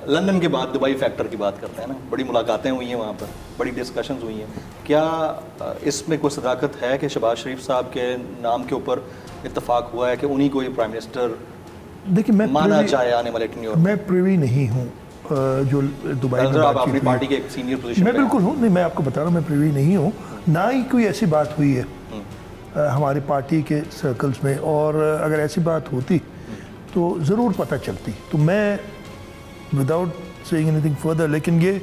London کے بعد Dubai factor کی بات کرتے ہیں نا, بڑی ملاقاتیں ہوئی ہیں وہاں پر, بڑی ڈسکشنز ہوئی ہیں, کیا اس میں کوئی صداقت ہے کہ شہباز شریف صاحب کے نام کے اوپر اتفاق ہوا ہے کہ انہی کو یہ پرائم منسٹر دیکھیں مانا چاہے آنے والے ٹینیور میں پریوی نہیں ہوں جو دبئی میں آپ اپنی پارٹی کے ایک سینئر پوزیشن میں بالکل ہوں, نہیں میں آپ کو بتا رہا ہوں میں پریوی نہیں ہوں, نہ ہی کوئی ایسی بات ہوئی ہے ہماری پارٹی کے سرکلز میں, اور اگر ایسی بات ہوتی تو ضرور پتہ چلتی. تو میں without seeing anything further, لیکن یہ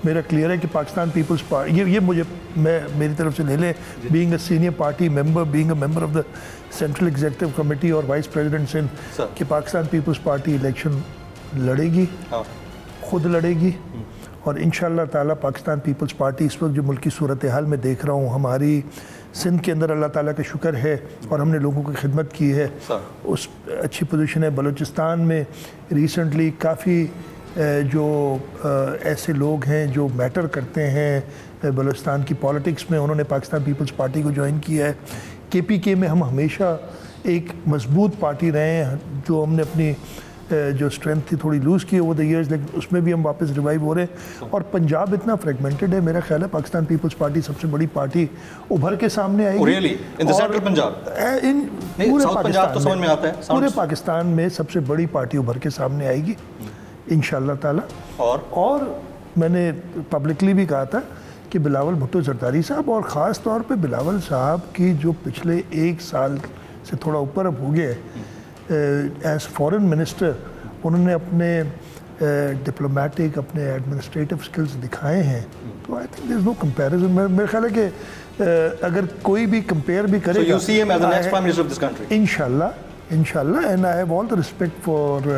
میرا کلیئر ہے کہ پاکستان پیپلز پارٹی یہ مجھے میری طرف سے لے لیں, being a senior party member, being a member of the central executive committee اور وائس پریزیڈنٹ سندھ, کہ پاکستان پیپلز پارٹی الیکشن لڑے گی, خود لڑے گی, اور انشاءاللہ تعالیٰ پاکستان پیپلز پارٹی اس وقت جو ملکی صورتحال میں دیکھ رہا ہوں, ہماری سندھ کے اندر اللہ تعالیٰ کا شکر ہے اور ہم نے لوگوں کی خدمت کی ہے, اس اچھی پوزیشن ہے. بلوچستان میں ریسنٹلی کافی جو ایسے لوگ ہیں جو میٹر کرتے ہیں بلوچستان کی پالیٹکس میں, انہوں نے پاکستان پیپلز پارٹی کو جوائن کیا ہے. کے پی کے میں ہم ہمیشہ ایک مضبوط پارٹی رہے ہیں, جو ہم نے اپنی جو اسٹرینتھ تھی تھوڑی لوز کی اوور دا ایئرز, لیکن اس میں بھی ہم واپس ریوائیو ہو رہے ہیں. اور پنجاب اتنا فریگمنٹڈ ہے, میرا خیال ہے پاکستان پیپلز پارٹی سب سے بڑی پارٹی ابھر کے سامنے آئے گی. پورے پاکستان میں سب سے بڑی پارٹی ابھر کے سامنے آئے گی انشاءاللہ تعالیٰ. اور میں نے پبلکلی بھی کہا تھا کہ بلاول بھٹو زرداری صاحب, اور خاص طور پہ بلاول صاحب کی جو پچھلے 1 سال سے تھوڑا اوپر اب ہو گیا ہے ایز فورن منسٹر, انہوں نے اپنے ڈپلومیٹک اپنے ایڈمنسٹریٹو سکلز دکھائے ہیں. تو I think there is know comparison. میرا خیال ہے کہ اگر کوئی بھی کمپیئر بھی کرے گا انشاءاللہ, and I have all the respect for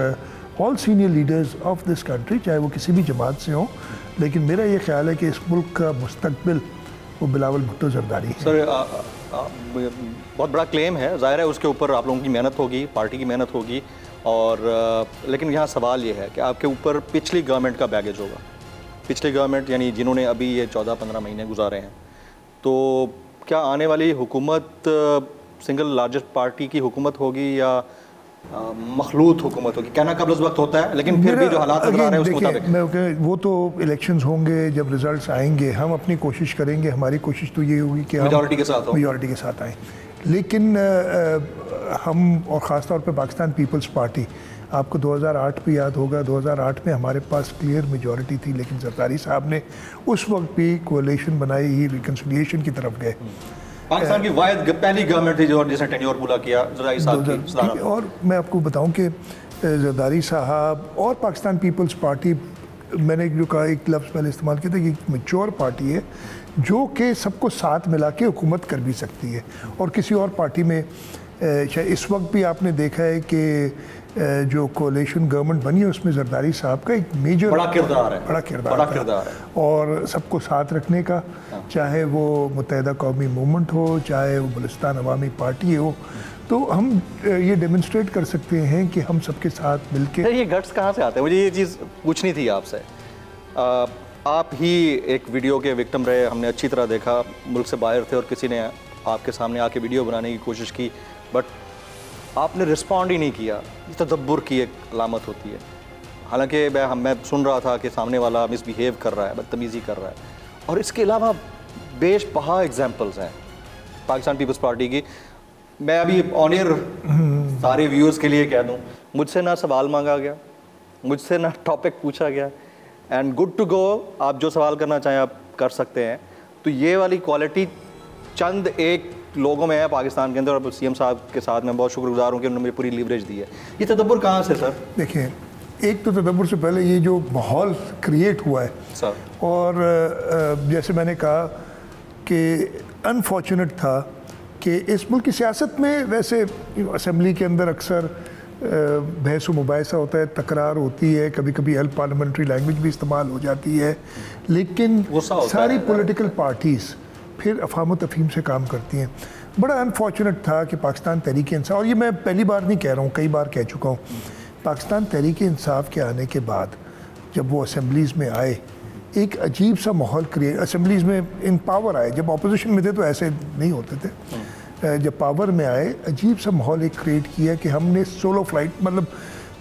all senior leaders of this country, چاہے وہ کسی بھی جماعت سے ہوں, لیکن میرا یہ خیال ہے کہ اس ملک کا مستقبل وہ بلاول بھٹو زرداری ہے. سر بہت بڑا کلیم ہے, ظاہر ہے اس کے اوپر آپ لوگوں کی محنت ہوگی, پارٹی کی محنت ہوگی, اور لیکن یہاں سوال یہ ہے کہ آپ کے اوپر پچھلی گورنمنٹ کا بیگیج ہوگا. پچھلی گورنمنٹ یعنی جنہوں نے ابھی یہ 14-15 مہینے گزارے ہیں, تو کیا آنے والی حکومت سنگل لارجسٹ پارٹی کی حکومت ہوگی یا مخلوط حکومت ہوگی؟ کہنا قبل از وقت ہوتا ہے, لیکن پھر بھی جو حالات نظر آ رہے ہیں اس کے مطابق. وہ تو الیکشنز ہوں گے, جب ریزلٹس آئیں گے ہم اپنی کوشش کریں گے. ہماری کوشش تو یہ ہوگی کہ میجورٹی کے ساتھ آئیں, لیکن ہم اور خاص طور پہ پاکستان پیپلز پارٹی, آپ کو 2008 پہ یاد ہوگا, 2008 میں ہمارے پاس کلیئر میجورٹی تھی, لیکن زرداری صاحب نے اس وقت بھی کولیشن بنائی, ہی ریکنسیلیشن کی طرف گئے. پاکستان کی واحد پہلی گورنمنٹ تھی جو جس نے ٹینیور پورا کیا زرداری صاحب کی. اور میں آپ کو بتاؤں کہ زرداری صاحب اور پاکستان پیپلز پارٹی, میں نے جو کہا ایک لفظ پہلے استعمال کیا تھا کہ ایک میچور پارٹی ہے جو کہ سب کو ساتھ ملا کے حکومت کر بھی سکتی ہے. اور کسی اور پارٹی میں اس وقت بھی آپ نے دیکھا ہے کہ جو کولیشن گورنمنٹ بنی ہے اس میں زرداری صاحب کا ایک میجر بڑا کردار ہے, اور سب کو ساتھ رکھنے کا, چاہے وہ متحدہ قومی موومنٹ ہو, چاہے وہ بلوچستان عوامی پارٹی ہو. تو ہم یہ ڈیمنسٹریٹ کر سکتے ہیں کہ ہم سب کے ساتھ مل کے. یہ گٹس کہاں سے آتے ہیں؟ مجھے یہ چیز پوچھنی تھی آپ سے. آپ ہی ایک ویڈیو کے وکٹم رہے, ہم نے اچھی طرح دیکھا, ملک سے باہر تھے اور کسی نے آپ کے سامنے آ کے ویڈیو بنانے کی کوشش کی, بٹ آپ نے رسپونڈ ہی نہیں کیا. یہ تدبر کی ایک علامت ہوتی ہے. حالانکہ میں سن رہا تھا کہ سامنے والا مس بیہیو کر رہا ہے, بدتمیزی کر رہا ہے, اور اس کے علاوہ بیش بہا ایگزامپلز ہیں پاکستان پیپلز پارٹی کی. میں ابھی آن ایئر سارے ویورز کے لیے کہہ دوں, مجھ سے نہ سوال مانگا گیا, مجھ سے نہ ٹاپک پوچھا گیا, اینڈ گڈ ٹو گو, آپ جو سوال کرنا چاہیں آپ کر سکتے ہیں. تو یہ والی کوالٹی چند ایک لوگوں میں ہے پاکستان کے اندر, اور سی ایم صاحب کے ساتھ میں بہت شکر گزار ہوں کہ انہوں نے مجھے پوری لیوریج دی ہے. یہ تدبر کہاں سے سر؟ دیکھیں, ایک تو تدبر سے پہلے یہ جو ماحول کریٹ ہوا ہے سر, اور جیسے میں نے کہا کہ انفارچونیٹ تھا کہ اس ملک کی سیاست میں ویسے اسمبلی کے اندر اکثر بحث و مباحثہ ہوتا ہے, تکرار ہوتی ہے, کبھی کبھی ہیلپ پارلیمنٹری لینگویج بھی استعمال ہو جاتی ہے, لیکن ساری پولیٹیکل پارٹیز پھر افہام و تفہیم سے کام کرتی ہیں. بڑا انفارچونیٹ تھا کہ پاکستان تحریک انصاف, اور یہ میں پہلی بار نہیں کہہ رہا ہوں, کئی بار کہہ چکا ہوں, پاکستان تحریک انصاف کے آنے کے بعد جب وہ اسمبلیز میں آئے, ایک عجیب سا ماحول کریٹ, اسمبلیز میں ان پاور آئے, جب اپوزیشن میں تھے تو ایسے نہیں ہوتے تھے, جب پاور میں آئے عجیب سا ماحول ایک کریٹ کیا کہ ہم نے سولو فلائٹ, مطلب